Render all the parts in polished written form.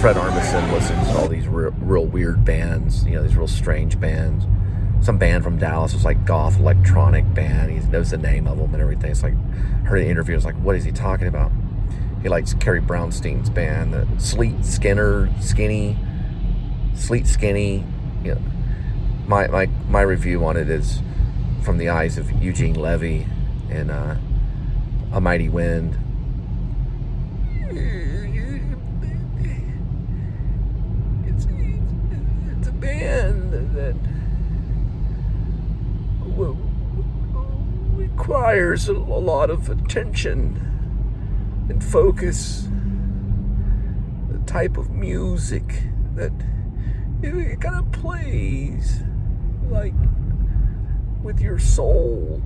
Fred Armisen listens to all these real weird bands, you know, these real strange bands. Some band from Dallas was like goth electronic band. He knows the name of them and everything. It's like, heard an interview. It's like, what is he talking about? He likes Carrie Brownstein's band, the Sleet Skinny. You know, my review on it is from the eyes of Eugene Levy in A Mighty Wind. It's a band that requires a lot of attention and focus. The type of music that it kind of plays like with your soul,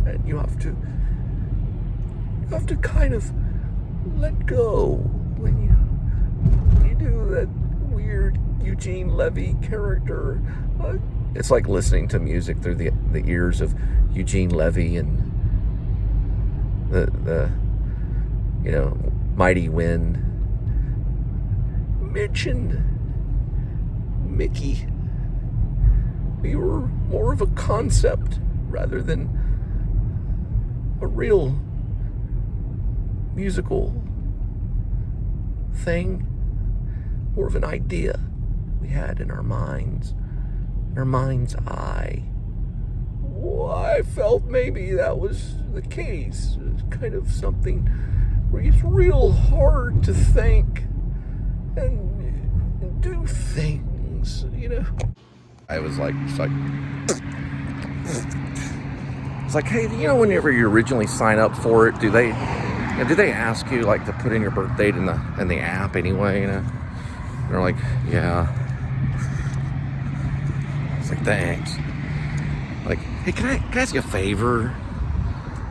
and you have to kind of let go when you do that weird Eugene Levy character. It's like listening to music through the ears of Eugene Levy and the you know, Mighty Wind. Mitch and Mickey, we were more of a concept rather than a real musical thing. More of an idea we had in our mind's eye. Well, I felt maybe that was the case. It's kind of something where it's real hard to think and do things, you know. I was like, it's like, hey, you know, whenever you originally sign up for it, do they ask you like to put in your birth date in the app anyway? You know, they're like, yeah. It's like, thanks. Like, hey, can I ask you a favor?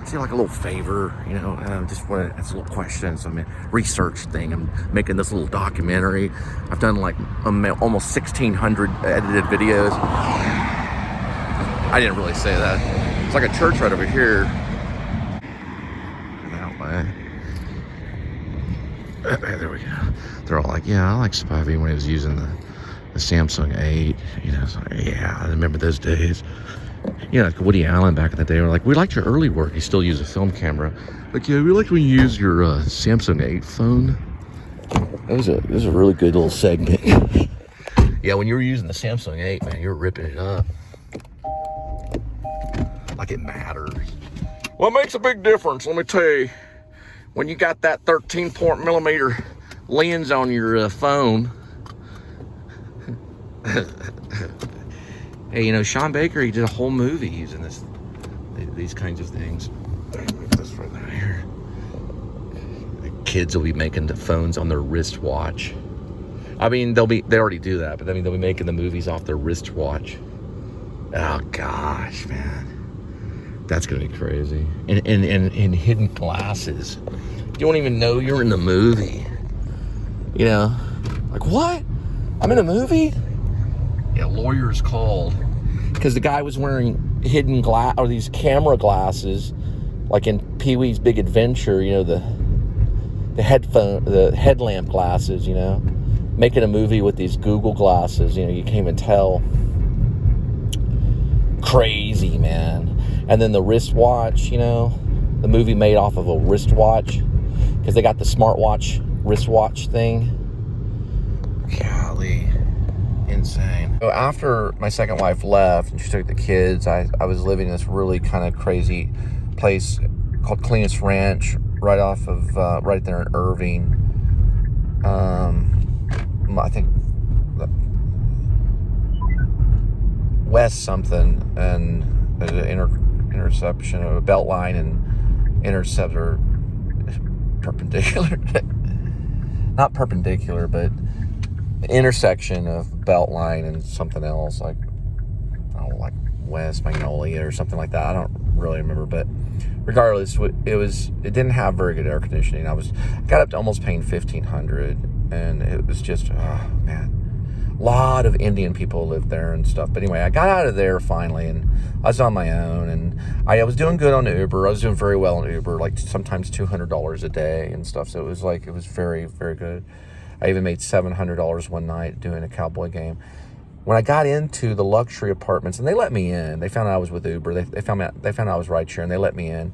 See, like a little favor, you know, and I just want to ask a little question. So I'm a research thing. I'm making this little documentary. I've done like almost 1,600 edited videos. I didn't really say that. It's like a church right over here. That way. There we go. They're all like, yeah, I like Spivey when he was using the Samsung 8. You know, it's like, yeah, I remember those days. You know, like Woody Allen back in the day were like, we liked your early work. You still use a film camera. Like, yeah, we liked when you used your Samsung 8 phone. That was a really good little segment. Yeah, when you were using the Samsung 8, man, you were ripping it up. Like it matters. Well, it makes a big difference, let me tell you. When you got that 13-millimeter lens on your phone. Hey, you know, Sean Baker, he did a whole movie using these kinds of things. This right here. The kids will be making the phones on their wristwatch. I mean, they already do that, but I mean, they'll be making the movies off their wristwatch. Oh gosh, man, that's gonna be crazy. And hidden glasses. You won't even know you're in the movie. You know, like, what? I'm in a movie? Yeah, lawyers called because the guy was wearing hidden glass or these camera glasses, like in Pee-wee's Big Adventure. You know, the headlamp glasses. You know, making a movie with these Google glasses. You know, you can't even tell. Crazy, man. And then the wristwatch. You know, the movie made off of a wristwatch because they got the smartwatch wristwatch thing. Golly. Insane. So after my second wife left and she took the kids, I was living in this really kind of crazy place called Cleanest Ranch, right off of right there in Irving. I think west something, and there's an interception of a belt line and interceptor perpendicular. Not perpendicular, but intersection of Beltline and something else, like, I don't know, like West Magnolia or something like that. I don't really remember, but regardless, it didn't have very good air conditioning. I got up to almost paying $1,500, and it was just, oh man, a lot of Indian people lived there and stuff. But anyway, I got out of there finally, and I was on my own, and I was doing good on Uber. I was doing very well on Uber, like sometimes $200 a day and stuff. So it was very, very good. I even made $700 one night doing a cowboy game. When I got into the luxury apartments, and they let me in, they found out I was with Uber. They found out I was rideshare, and they let me in.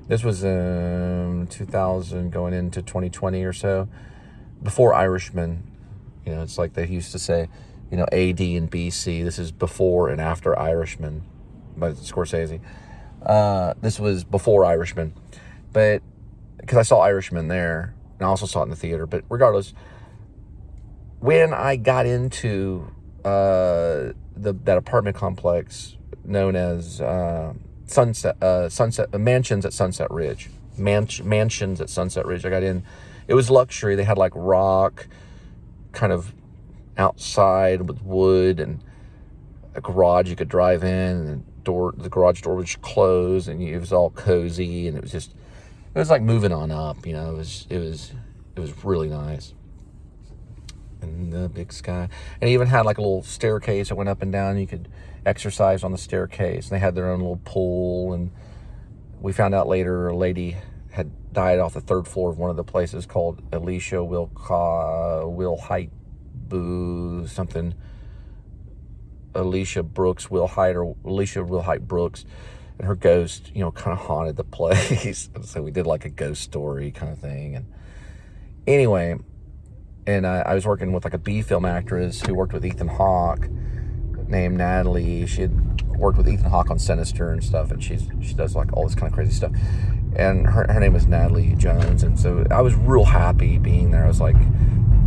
This was 2000 going into 2020 or so, before Irishman. You know, it's like they used to say, you know, AD and BC. This is before and after Irishman by Scorsese. This was before Irishman, but because I saw Irishman there, and I also saw it in the theater. But regardless, when I got into that apartment complex known as Mansions at Sunset Ridge, Mansions at Sunset Ridge, I got in. It was luxury. They had like rock, kind of outside with wood, and a garage you could drive in, and the garage door was closed, and it was all cozy, and it was like moving on up, you know. It was really nice. And the big sky, and it even had like a little staircase that went up and down. You could exercise on the staircase, and they had their own little pool. And we found out later a lady had died off the third floor of one of the places called Alicia Wilhite something. Alicia Wilhite Brooks, and her ghost, you know, kind of haunted the place. So we did like a ghost story kind of thing. And anyway, and I was working with like a B film actress who worked with Ethan Hawke named Natalie. She had worked with Ethan Hawke on Sinister and stuff, and she does like all this kind of crazy stuff. And her name was Natalie Jones. And so I was real happy being there. I was like,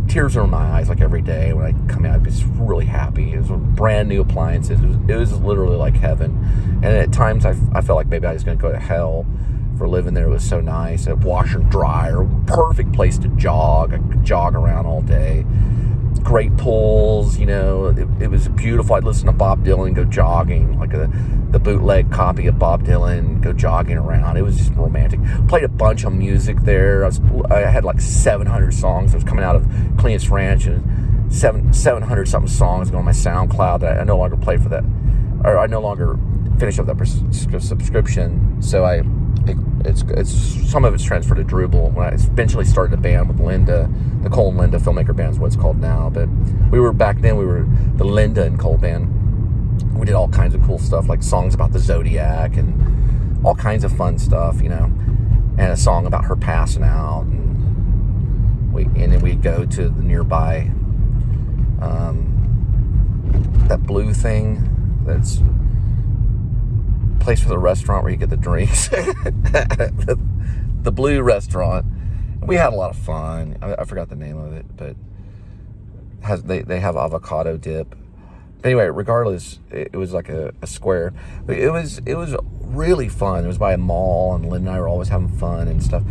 tears in my eyes like every day when I come out. I'd be just really happy. It was brand new appliances. It was literally like heaven. And at times I felt like maybe I was going to go to hell for living there. It was so nice. A washer and dryer, perfect place to jog. I could jog around all day. Great pools, you know. It was beautiful. I'd listen to Bob Dylan, go jogging, like the bootleg copy of Bob Dylan, go jogging around. It was just romantic. Played a bunch of music there. I had like 700 songs that was coming out of Cleanest Ranch, and 700 something songs going on my SoundCloud that I no longer play for that, or I no longer finish up that subscription. So it's some of it's transferred to Drooble. When I eventually started a band with Linda, the Cole and Linda Filmmaker Band is what it's called now. But back then we were the Linda and Cole Band. We did all kinds of cool stuff, like songs about the Zodiac and all kinds of fun stuff, you know. And a song about her passing out, and then we'd go to the nearby that blue thing that's place for the restaurant where you get the drinks. the blue restaurant. We had a lot of fun. I forgot the name of it, but they have avocado dip. But anyway, regardless, it was like a square. But it was really fun. It was by a mall, and Lynn and I were always having fun and stuff.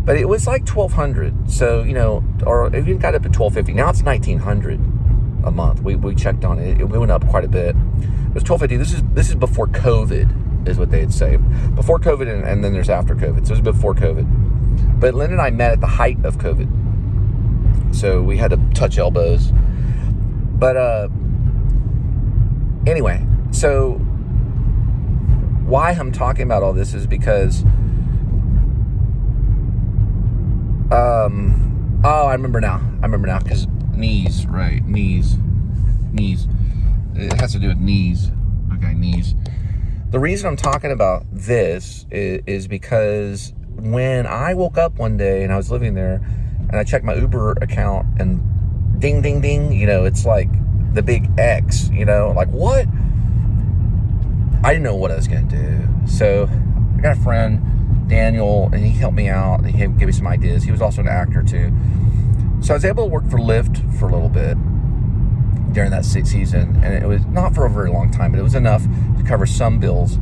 But it was like $1,200. So, you know, or it even got up to $1,250. Now it's $1,900 a month. We checked on it. It went up quite a bit. It was $1,250. This is before COVID, is what they'd say. Before COVID, and then there's after COVID. So it was before COVID. But Lynn and I met at the height of COVID. So we had to touch elbows. But anyway, so why I'm talking about all this is because I remember now, because knees, right? Knees. It has to do with knees. Okay, knees. The reason I'm talking about this is because when I woke up one day and I was living there and I checked my Uber account and ding, ding, ding, you know, it's like the big X, you know, like what? I didn't know what I was going to do. So I got a friend, Daniel, and he helped me out. He gave me some ideas. He was also an actor too. So I was able to work for Lyft for a little bit during that season, and it was not for a very long time, but it was enough to cover some bills.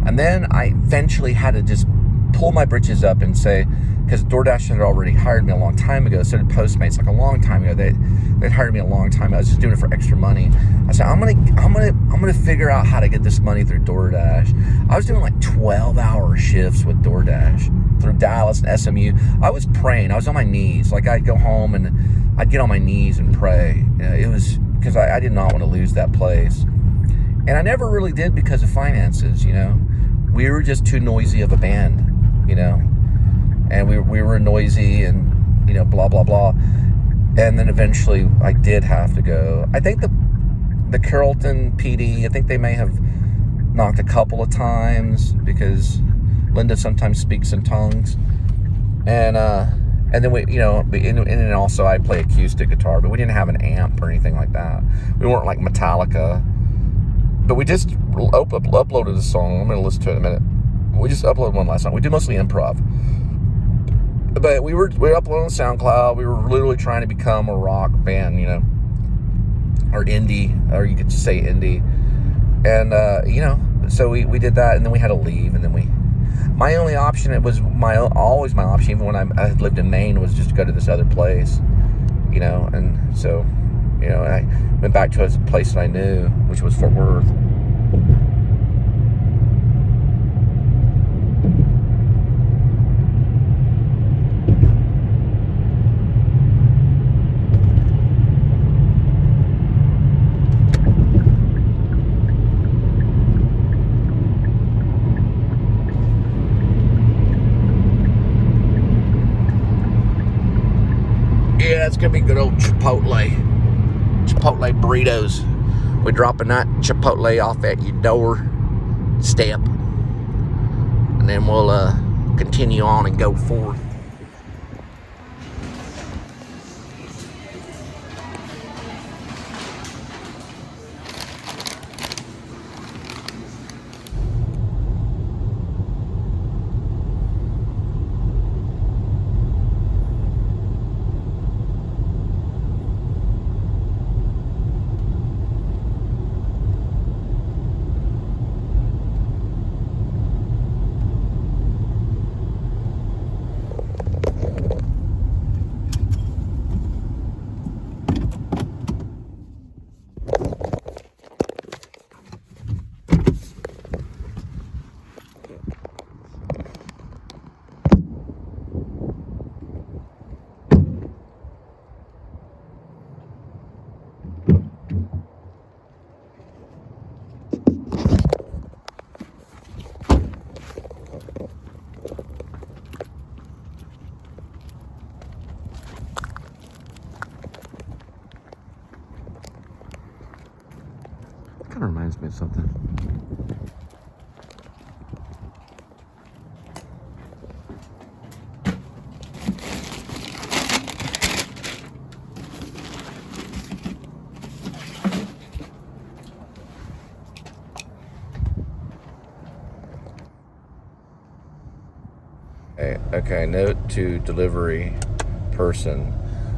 And then I eventually had to just pull my britches up and say, because DoorDash had already hired me a long time ago, so did Postmates like a long time ago. They'd hired me a long time. I was just doing it for extra money. I said, I'm gonna figure out how to get this money through DoorDash. I was doing like 12-hour shifts with DoorDash through Dallas and SMU. I was praying. I was on my knees. Like I'd go home and I'd get on my knees and pray. It was because I did not want to lose that place. And I never really did because of finances, you know. We were just too noisy of a band, you know. And we were noisy and, you know, blah, blah, blah. And then eventually I did have to go. I think the Carrollton PD, I think they may have knocked a couple of times because Linda sometimes speaks in tongues. And then we, you know, and also I play acoustic guitar, but we didn't have an amp or anything like that. We weren't like Metallica. But we just uploaded a song. I'm going to listen to it in a minute. We just uploaded one last night. We do mostly improv. But we were uploading on SoundCloud. We were literally trying to become a rock band, you know, or indie, or you could just say indie. And, you know, so we did that, and then we had to leave, and then my only option, it was always my option, even when I lived in Maine, was just to go to this other place, you know, and so, you know, I went back to a place that I knew, which was Fort Worth. Yeah, it's gonna be good old Chipotle burritos. We're dropping that Chipotle off at your doorstep, and then we'll continue on and go forth. Kind of reminds me of something. Okay, note to delivery person.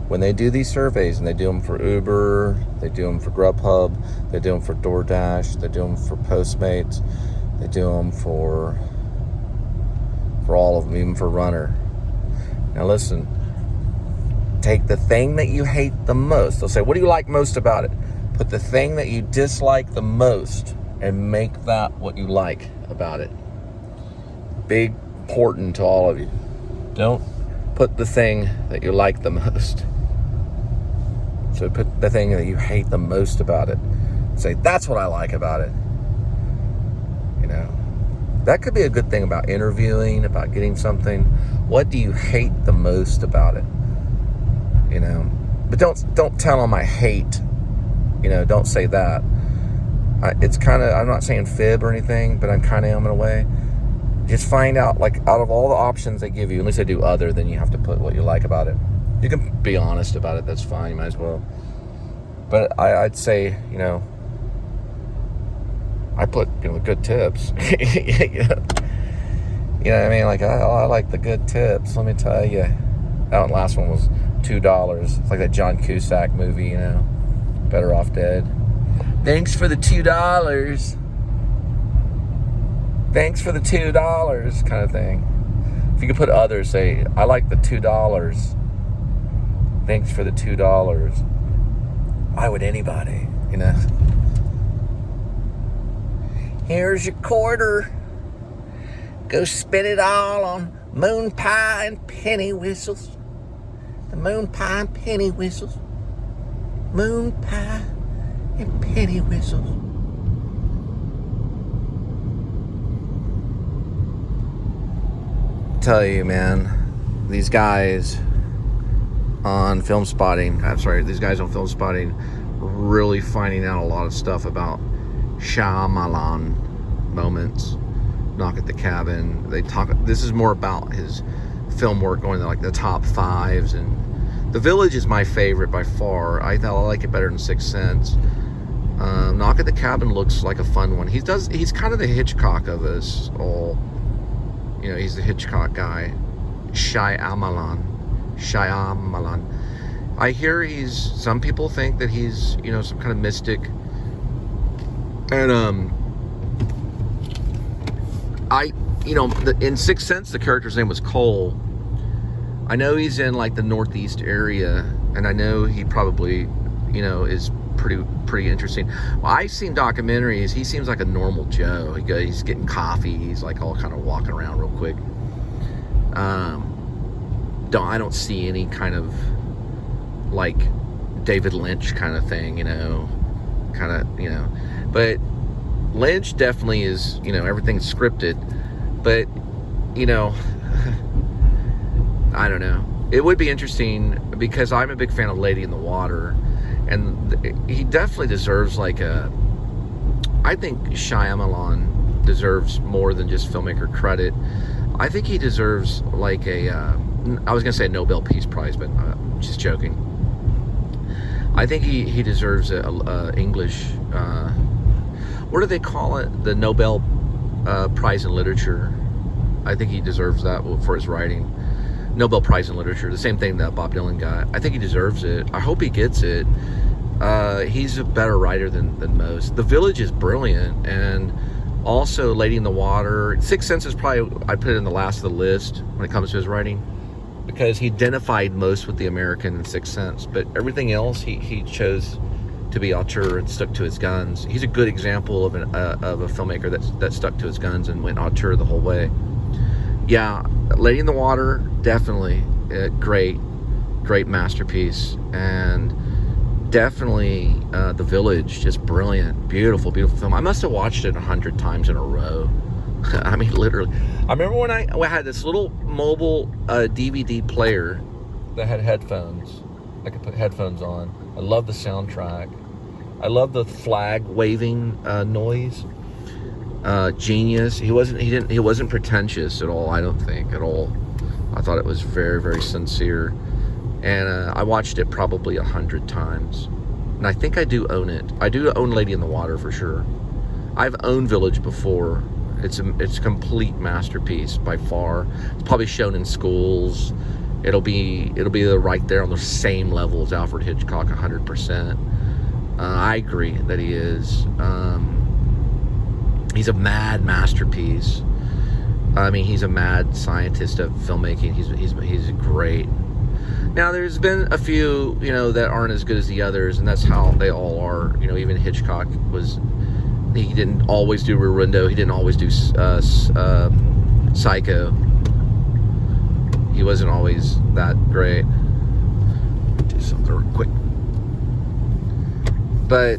When they do these surveys, and they do them for Uber, they do them for Grubhub, they do them for DoorDash, they do them for Postmates, they do them for all of them, even for Runner. Now listen, take the thing that you hate the most. They'll say, what do you like most about it? Put the thing that you dislike the most and make that what you like about it. Big, important to all of you. Don't put the thing that you like the most. So put the thing that you hate the most about it. Say, that's what I like about it. You know, that could be a good thing about interviewing, about getting something. What do you hate the most about it? You know, but don't tell them I hate. You know, don't say that. It's kind of, I'm not saying fib or anything, but I'm kind of in a way. Just find out, like, out of all the options they give you, at least they do other, then you have to put what you like about it. You can be honest about it, that's fine, you might as well. But I'd say, you know, I put, you know, good tips. You know what I mean? Like, I like the good tips, let me tell you. That last one was $2. It's like that John Cusack movie, you know, Better Off Dead. Thanks for the $2. Thanks for the $2 kind of thing. If you could put others, say, I like the $2. Thanks for the $2. Why would anybody, you know? Here's your quarter. Go spend it all on moon pie and penny whistles. The moon pie and penny whistles. Moon pie and penny whistles. Tell you, man, these guys, on Film Spotting. I'm sorry, these guys on Film Spotting really finding out a lot of stuff about Shyamalan moments. Knock at the Cabin. They talk. This is more about his film work, going to like the top 5s, and The Village is my favorite by far. I like it better than Sixth Sense. Knock at the Cabin looks like a fun one. He's kind of the Hitchcock of us all. You know, he's the Hitchcock guy. Shyamalan. I hear some people think that he's, you know, some kind of mystic. And in Sixth Sense, the character's name was Cole. I know he's in like the Northeast area, and I know he probably, you know, is pretty interesting. Well, I've seen documentaries. He seems like a normal Joe. He's getting coffee. He's like all kind of walking around real quick. I don't see any kind of like David Lynch kind of thing, you know, but Lynch definitely is, you know, everything's scripted, but, you know, I don't know. It would be interesting because I'm a big fan of Lady in the Water, and he definitely deserves like I think Shyamalan deserves more than just filmmaker credit. I think he deserves like I was gonna say a Nobel Peace Prize, but I'm just joking. I think he deserves a English, what do they call it? The Nobel Prize in Literature. I think he deserves that for his writing. Nobel Prize in Literature, the same thing that Bob Dylan got. I think he deserves it. I hope he gets it. He's a better writer than most. The Village is brilliant, and also Lady in the Water. Sixth Sense is probably, I put it in the last of the list when it comes to his writing, because he identified most with the American in Sixth Sense, but everything else he chose to be auteur and stuck to his guns. He's a good example of a filmmaker that stuck to his guns and went auteur the whole way. Yeah, Lady in the Water, definitely a great masterpiece, and definitely The Village, just brilliant, beautiful film. I must have watched it 100 times in a row. I mean, literally. I remember when I had this little mobile DVD player that had headphones. I could put headphones on. I love the soundtrack. I love the flag waving noise. Genius. He wasn't pretentious at all. I don't think at all. I thought it was very, very sincere. And I watched it probably 100 times. And I think I do own it. I do own Lady in the Water for sure. I've owned Village before. It's a complete masterpiece by far. It's probably shown in schools. It'll be right there on the same level as Alfred Hitchcock, 100%. I agree that he is. He's a mad masterpiece. I mean, he's a mad scientist of filmmaking. He's great. Now, there's been a few, you know, that aren't as good as the others, and that's how they all are. You know, even Hitchcock he didn't always do Rear Window. He didn't always do Psycho. He wasn't always that great. Do something real quick. But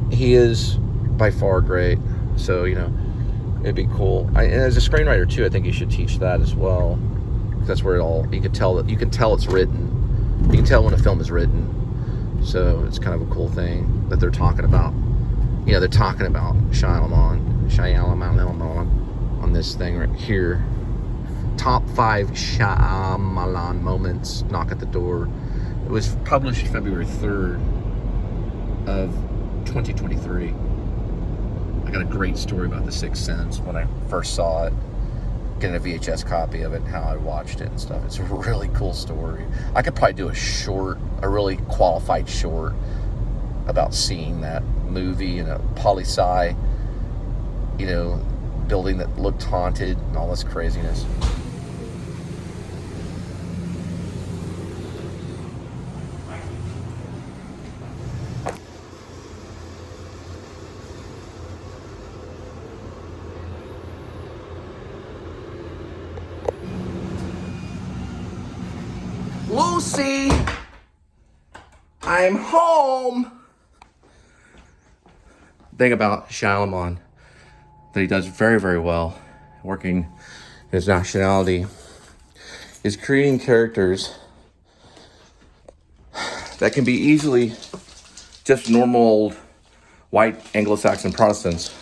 he is by far great. So, you know, it'd be cool. And as a screenwriter too, I think you should teach that as well. That's where you can tell it's written. You can tell when a film is written. So it's kind of a cool thing that they're talking about. You know, they're talking about Shyamalan on this thing right here. Top 5 Shyamalan moments. Knock at the Door. It was published February 3rd of 2023. I got a great story about The Sixth Sense when I first saw it. Getting a VHS copy of it and how I watched it and stuff. It's a really cool story. I could probably do a really qualified short about seeing that movie in a poli-sci, you know, building that looked haunted and all this craziness. Lucy, I'm home. Thing about Shyamalan that he does very, very well, working his nationality, is creating characters that can be easily just normal old white Anglo-Saxon Protestants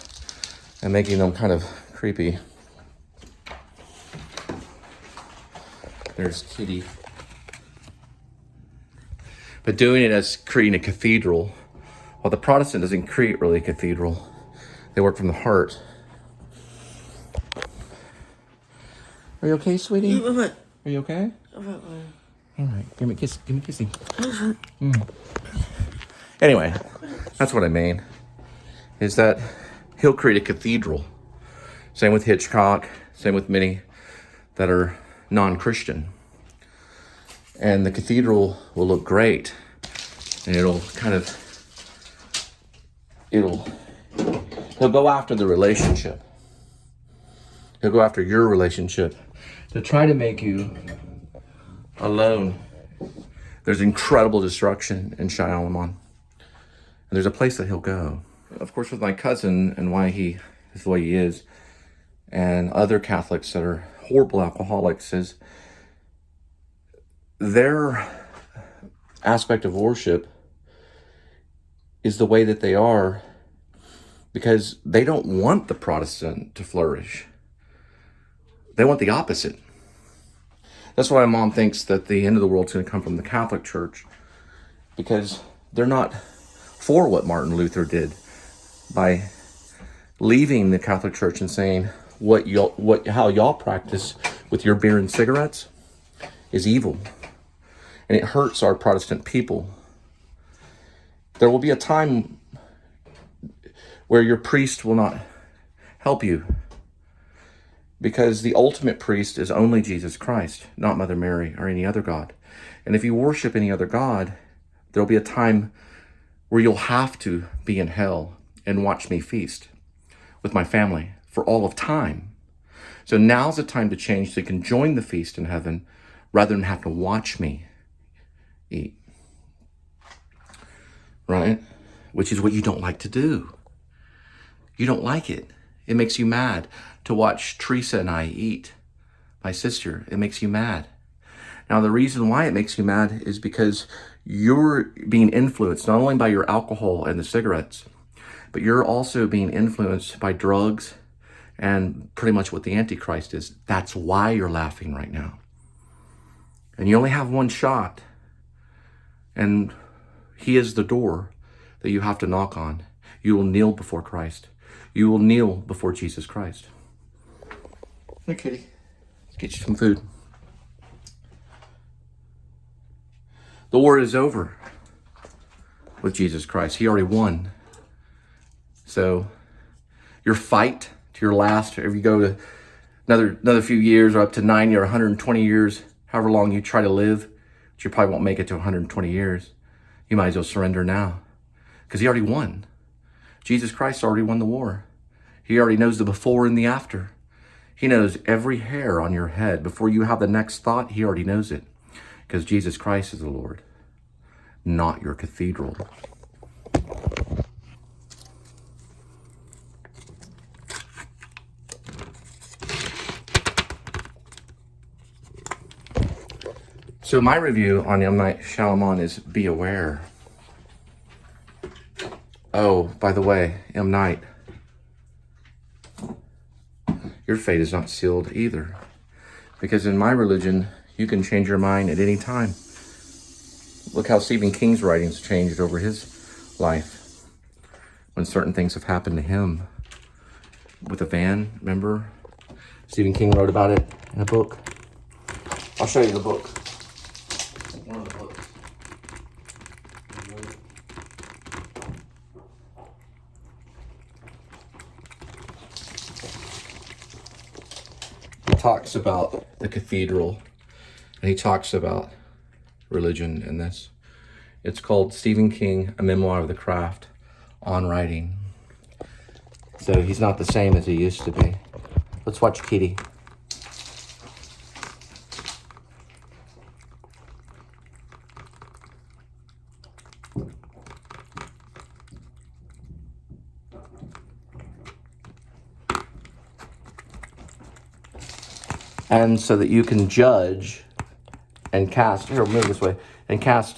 and making them kind of creepy. There's Kitty. But doing it as creating a cathedral, well, the Protestant doesn't create really a cathedral. They work from the heart. Are you okay, sweetie? Are you okay? All right, give me a kiss. Give me a kissy. Anyway, that's what I mean. Is that he'll create a cathedral. Same with Hitchcock. Same with many that are non-Christian. And the cathedral will look great. And he'll go after the relationship. He'll go after your relationship to try to make you alone. There's incredible destruction in Shyamalan. And there's a place that he'll go. Of course, with my cousin and why he is the way he is, and other Catholics that are horrible alcoholics, is their aspect of worship is the way that they are because they don't want the Protestant to flourish. They want the opposite. That's why my mom thinks that the end of the world is going to come from the Catholic Church, because they're not for what Martin Luther did by leaving the Catholic Church and saying how y'all practice with your beer and cigarettes is evil. And it hurts our Protestant people. There will be a time where your priest will not help you, because the ultimate priest is only Jesus Christ, not Mother Mary or any other God. And if you worship any other God, there'll be a time where you'll have to be in hell and watch me feast with my family for all of time. So now's the time to change so you can join the feast in heaven rather than have to watch me eat. Right? Which is what you don't like to do. You don't like it. It makes you mad to watch Teresa and I eat, my sister. It makes you mad. Now, the reason why it makes you mad is because you're being influenced not only by your alcohol and the cigarettes, but you're also being influenced by drugs and pretty much what the Antichrist is. That's why you're laughing right now. And you only have one shot. And he is the door that you have to knock on. You will kneel before Christ. You will kneel before Jesus Christ. Hey, kitty. Let's get you some food. The war is over with Jesus Christ. He already won. So your fight to your last, if you go to another few years or up to 90 or 120 years, however long you try to live, but you probably won't make it to 120 years. You might as well surrender now, because he already won. Jesus Christ already won the war. He already knows the before and the after. He knows every hair on your head. Before you have the next thought, he already knows it, because Jesus Christ is the Lord, not your cathedral. So my review on M. Night Shyamalan is be aware. Oh, by the way, M. Night, your fate is not sealed either. Because in my religion, you can change your mind at any time. Look how Stephen King's writings changed over his life when certain things have happened to him. With a van, remember? Stephen King wrote about it in a book. I'll show you the book. One of the books. He talks about the cathedral, and he talks about religion in this. It's called Stephen King, A Memoir of the Craft on Writing. So he's not the same as he used to be. Let's watch Kitty. And so that you can judge and cast, here, move this way, and cast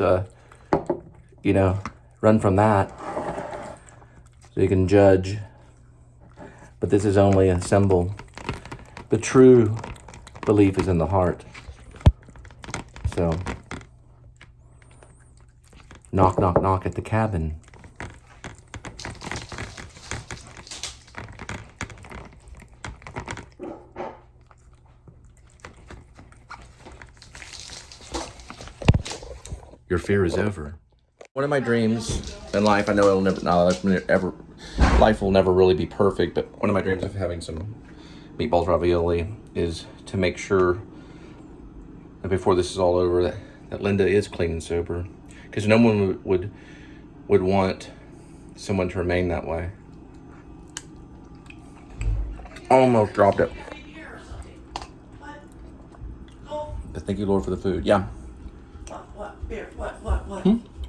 you know, run from that. So you can judge. But this is only a symbol. The true belief is in the heart. So, knock, knock, knock at the cabin. Your fear is over. One of my dreams in life, I know it'll never, life will never really be perfect, but one of my dreams of having some meatballs ravioli is to make sure that before this is all over that Linda is clean and sober, because no one would want someone to remain that way. Almost dropped it. But thank you, Lord, for the food. Yeah. What? Beer? What?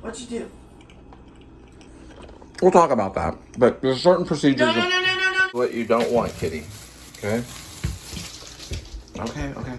What'd you do? We'll talk about that. But there's certain procedures. No. What you don't want, kitty. Okay? Okay.